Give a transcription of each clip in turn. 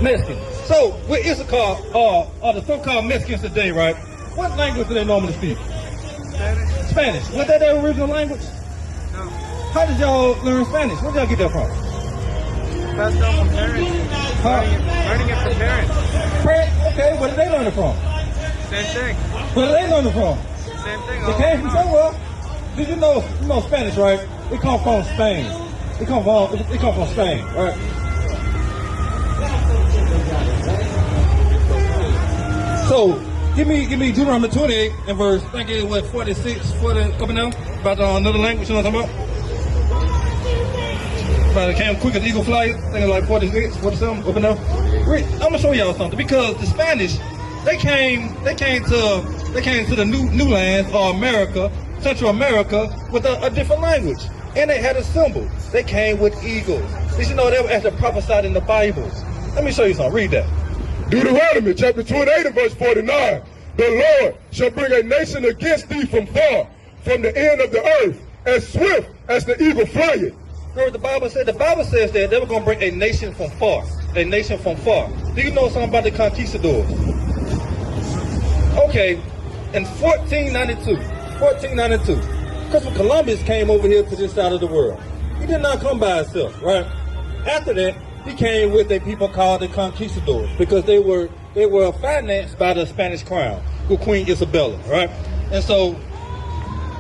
Mexican. So, with Issachar, or the so-called Mexicans today, right? What language do they normally speak? Spanish. Was that their original language? No. How did y'all learn Spanish? Where did y'all get that from? Passed down from parents. Learning it from parents. Okay, where did they learn it from? Same thing. Where did they learn it from? Same thing. It came from somewhere. Did you know Spanish, right? It comes from Spain. It comes from Spain, right? So, give me Deuteronomy 28 and verse, I think it was 46, 40, up and down, about another language, you know what I'm talking about? About it came quick as eagle flight, I think it was like 46, 47, up and down. I'm gonna show y'all something, because the Spanish, they came to the new lands, or America, Central America, with a different language. And they had a symbol. They came with eagles. Did you know they were actually prophesied in the Bibles? Let me show you something, read that. Deuteronomy chapter 28 and verse 49. The Lord shall bring a nation against thee from far, from the end of the earth, as swift as the eagle flieth. Remember what the Bible said? The Bible says that they were going to bring a nation from far. A nation from far. Do you know something about the conquistadors? Okay, in 1492, Christopher Columbus came over here to this side of the world. He did not come by himself, right? After that, he came with a people called the conquistadors, because they were financed by the Spanish crown, with Queen Isabella, right? And so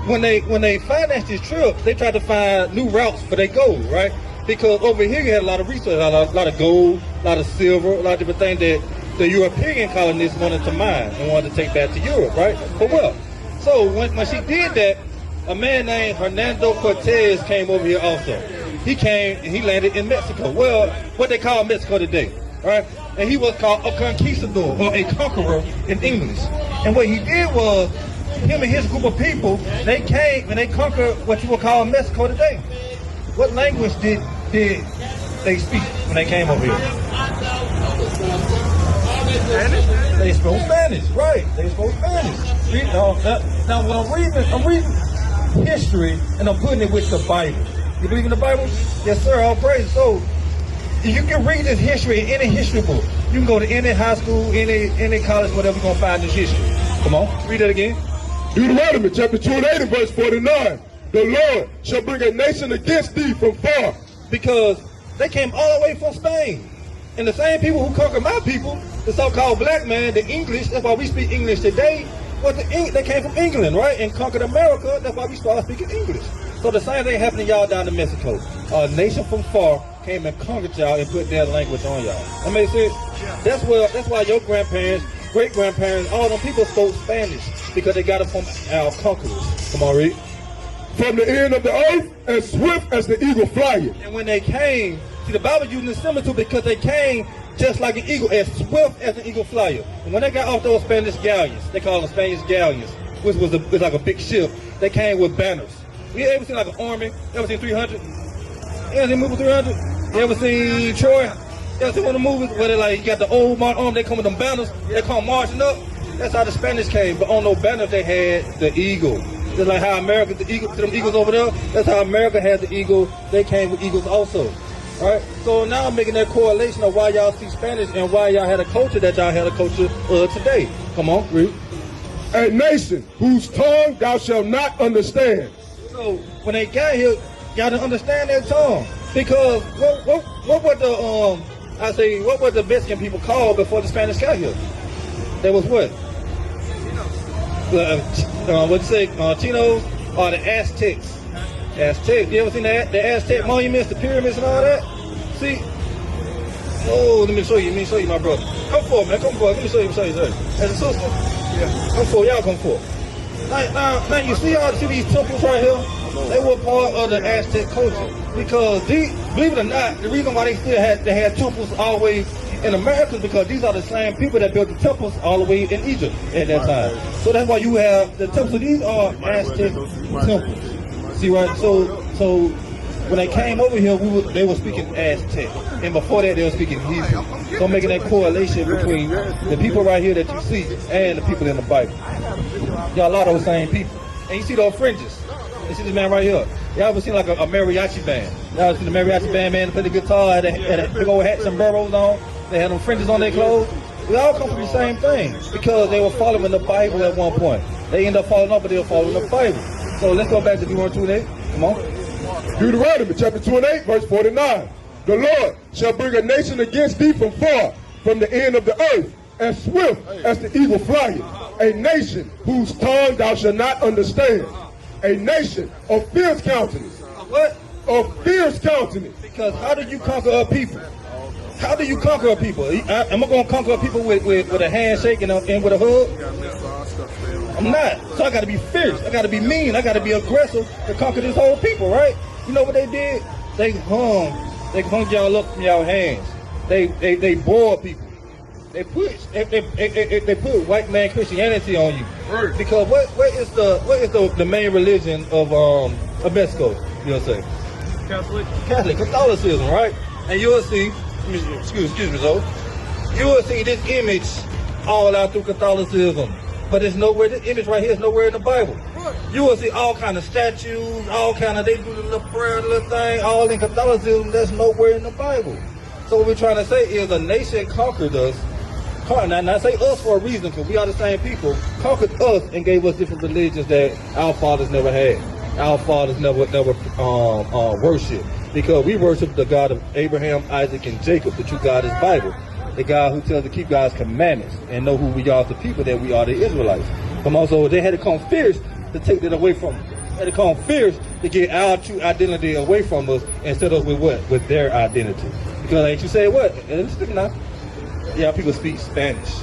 when they financed this trip, they tried to find new routes for their gold, right? Because over here you had a lot of resources, a lot of gold, a lot of silver, a lot of different things that the European colonists wanted to mine and wanted to take back to Europe, right? For wealth. So when she did that, a man named Hernando Cortez came over here also. He came and he landed in Mexico. Well, what they call Mexico today, right? And he was called a conquistador, or a conqueror in English. And what he did was, him and his group of people, they came and they conquered what you would call Mexico today. What language did they speak when they came over here? Spanish? They spoke Spanish, right? They spoke Spanish. Now when I'm reading history and I'm putting it with the Bible. You believe in the Bible? Yes, sir. All praise. So you can read this history in any history book. You can go to any high school, any college, whatever, you're gonna find this history. Come on, read that again. Deuteronomy chapter 28 and verse 49. The Lord shall bring a nation against thee from far. Because they came all the way from Spain. And the same people who conquered my people, the so-called black man, the English, that's why we speak English today, they came from England, right? And conquered America, that's why we started speaking English. So the same thing happened to y'all down in Mexico. A nation from far came and conquered y'all and put their language on y'all. That makes sense? That's why your grandparents, great-grandparents, all them people spoke Spanish, because they got it from our conquerors. Come on, read. From the end of the earth, as swift as the eagle flieth. And when they came, see, the Bible using the similitude because they came just like an eagle, as swift as an eagle flyer. And when they got off those Spanish galleons, they call them Spanish galleons, which was like a big ship, they came with banners. You ever seen like an army? You ever seen 300? You ever seen movie 300? You ever seen Troy? You ever seen one of the movies where they like, you got the old army, they come with them banners, they come marching up? That's how the Spanish came, but on those banners they had the eagle. Just like how America, the eagle, to them eagles over there, that's how America has the eagle, they came with eagles also. Right? So now I'm making that correlation of why y'all speak Spanish and why y'all had a culture that y'all had a culture today. Come on, read. A nation whose tongue thou shalt not understand. So when they got here, y'all didn't understand their tongue. Because what were the Mexican people called before the Spanish got here? There was what? What'd you say? Chinos or the Aztecs? Aztec. You ever seen the Aztec monuments, the pyramids and all that? See? Oh, let me show you, my brother. Come forward, man. Come forward. Let me show you, sir. As a sister? Yeah. Come forward. Y'all come forward. Now, you see these temples right here? They were part of the Aztec culture. Because believe it or not, the reason why they had temples all the way in America is because these are the same people that built the temples all the way in Egypt at that time. So that's why you have the temples. These are Aztec temples. See, right? So when they came over here, they were speaking Aztec, and before that they were speaking Hebrew. So I'm making that correlation between the people right here that you see and the people in the Bible. Y'all a lot of those same people. And you see those fringes. You see this man right here. Y'all ever seen like a mariachi band? Y'all ever seen the mariachi band, man, play the guitar, had a big old hats and sombreros on, they had them fringes on their clothes? We all come from the same thing because they were following the Bible at one point. They end up falling off, but they were following the Bible. So let's go back to Deuteronomy 2:8. Come on. Deuteronomy chapter 28, verse 49. The Lord shall bring a nation against thee from far, from the end of the earth, as swift as the eagle flyeth. A nation whose tongue thou shalt not understand. A nation of fierce countenance. What? Of fierce countenance. Because how do you conquer a people? How do you conquer a people? Am I going to conquer a people with a handshake and with a hug? I'm not. So I got to be fierce. I got to be mean. I got to be aggressive to conquer this whole people, right? You know what they did? They hung y'all up from y'all hands. They boiled people. They put white man Christianity on you. Because what is the main religion of Mexico? You'll say Catholic Catholicism, right? And you'll see. Excuse me, though. You will see this image all out through Catholicism, but it's nowhere. This image right here is nowhere in the Bible. You will see all kind of statues, all kind of they do the little prayer, little thing, all in Catholicism. That's nowhere in the Bible. So what we're trying to say is a nation conquered us. Now say us for a reason, because we are the same people. Conquered us and gave us different religions that our fathers never had. Our fathers never worshipped. Because we worship the God of Abraham, Isaac, and Jacob, the true God is Bible. The God who tells us to keep God's commandments and know who we are, the people that we are, the Israelites. Come on, so they had to come fierce to take that away from us. They had to come fierce to get our true identity away from us and set us with what? With their identity. Because ain't you say what? Now, yeah, people speak Spanish.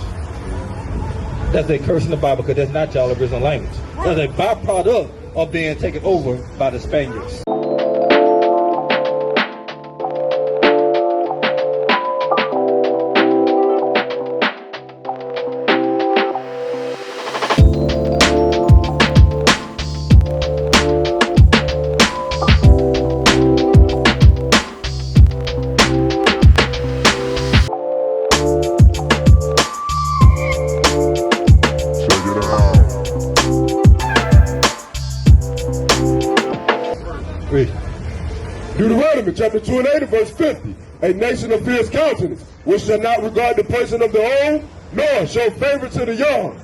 That's a curse in the Bible because that's not y'all original language. That's a byproduct of being taken over by the Spaniards. Deuteronomy chapter 28 verse 50. A nation of fierce countenance, which shall not regard the person of the old, nor show favor to the young.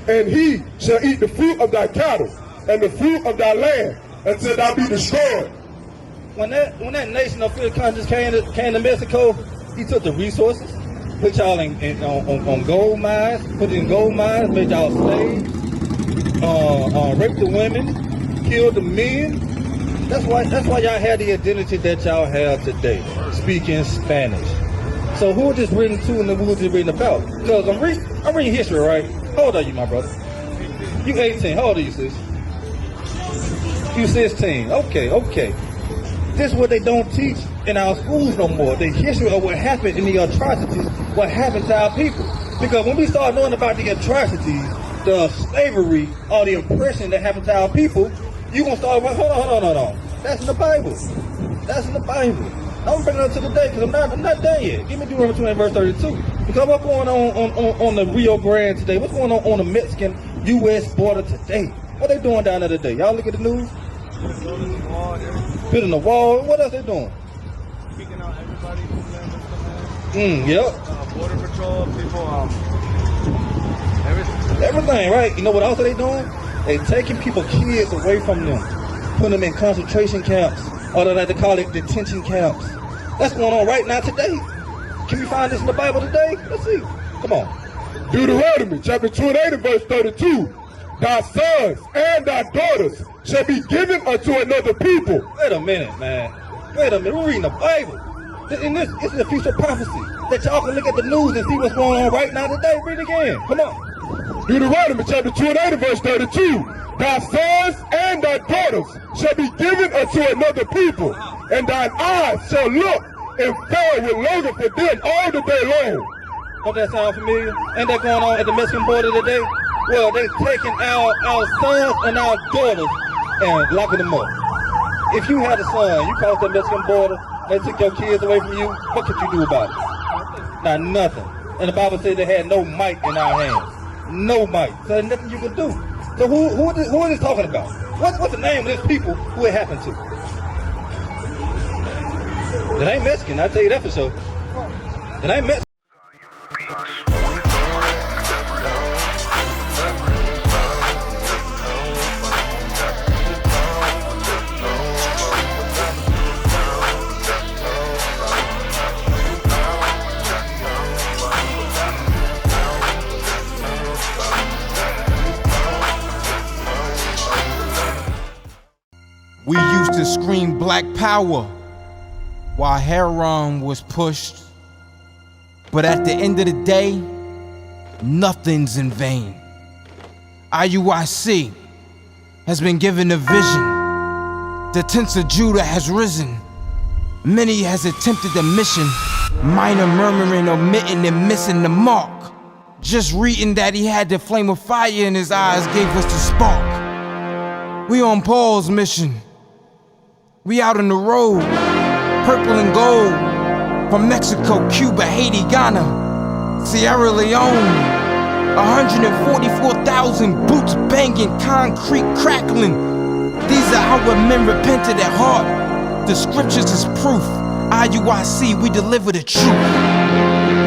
And he shall eat the fruit of thy cattle and the fruit of thy land until thou be destroyed. When that nation of fierce countenance came to Mexico, he took the resources, put y'all on gold mines, put it in gold mines, made y'all slaves, raped the women, killed the men. That's why y'all have the identity that y'all have today, speaking Spanish. So who is this written to and who is it written about? Because I'm reading history, right? How old are you, my brother? You 18. How old are you, sis? You 16. Okay. This is what they don't teach in our schools no more. The history of what happened in the atrocities, what happened to our people. Because when we start knowing about the atrocities, the slavery, or the oppression that happened to our people, you gonna start, hold on. That's in the Bible. That's in the Bible. I'm bringing it up to the day because I'm not done yet. Give me Deuteronomy 20 verse 32. Because what's going on the Rio Grande today? What's going on the Mexican-U.S. border today? What they doing down there today? Y'all look at the news? Building the wall. What else they doing? Kicking out everybody from there. Yep. Border patrol, people, everything, right? You know what else are they doing? They taking kids away from them, putting them in concentration camps, or they like to call it detention camps. That's going on right now today. Can we find this in the Bible today? Let's see. Come on. Deuteronomy chapter 28 verse 32. Thy sons and thy daughters shall be given unto another people. Wait a minute, man. We're reading the Bible. It's a future prophecy that y'all can look at the news and see what's going on right now today. Read it again. Come on. Deuteronomy chapter 28 verse 32. Thy sons and thy daughters shall be given unto another people, and thine eyes shall look and fare with longing for them all the day long. Don't that sound familiar? Ain't that going on at the Mexican border today? Well, they taking our sons and our daughters and locking them up. If you had a son, you crossed the Mexican border, they took your kids away from you, what could you do about it? Not nothing. And the Bible said they had no might in our hands. No might. So there's nothing you can do. So who is this talking about? What's the name of this people who it happened to? It ain't Mexican, I'll tell you that for sure. It ain't Mexican. We used to scream black power while heroin was pushed. But at the end of the day, nothing's in vain. IUIC has been given a vision. The tents of Judah has risen. Many has attempted the mission, minor murmuring, omitting, and missing the mark. Just reading that he had the flame of fire in his eyes gave us the spark. We on Paul's mission. We out on the road, purple and gold, from Mexico, Cuba, Haiti, Ghana, Sierra Leone. 144,000 boots banging, concrete crackling. These are our men repented at heart. The scriptures is proof. IUIC, we deliver the truth.